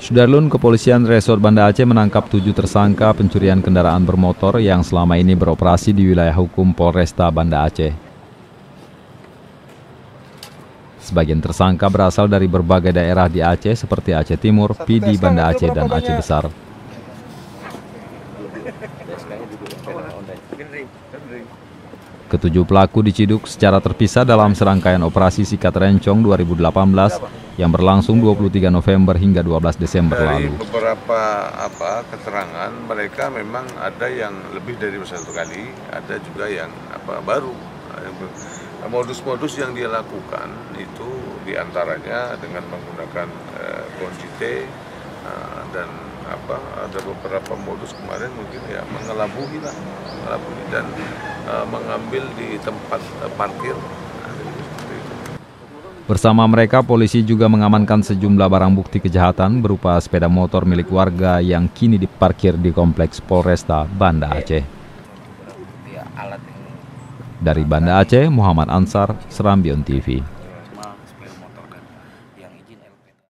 Sudarlun, Kepolisian Resort Banda Aceh menangkap 7 tersangka pencurian kendaraan bermotor yang selama ini beroperasi di wilayah hukum Polresta Banda Aceh. Sebagian tersangka berasal dari berbagai daerah di Aceh seperti Aceh Timur, Pidi, Banda Aceh, dan Aceh Besar. Ketujuh pelaku diciduk secara terpisah dalam serangkaian operasi Sikat Rencong 2018 yang berlangsung 23 November hingga 12 Desember lalu. Dari beberapa keterangan mereka memang ada yang lebih dari satu kali, ada juga yang baru. Modus-modus yang dia lakukan itu diantaranya dengan menggunakan kunci T dan ada beberapa modus kemarin mungkin ya mengelabui dan mengambil di tempat parkir. Bersama mereka, polisi juga mengamankan sejumlah barang bukti kejahatan berupa sepeda motor milik warga yang kini diparkir di kompleks Polresta Banda Aceh. Dari Banda Aceh, Muhammad Ansar, Serambion TV.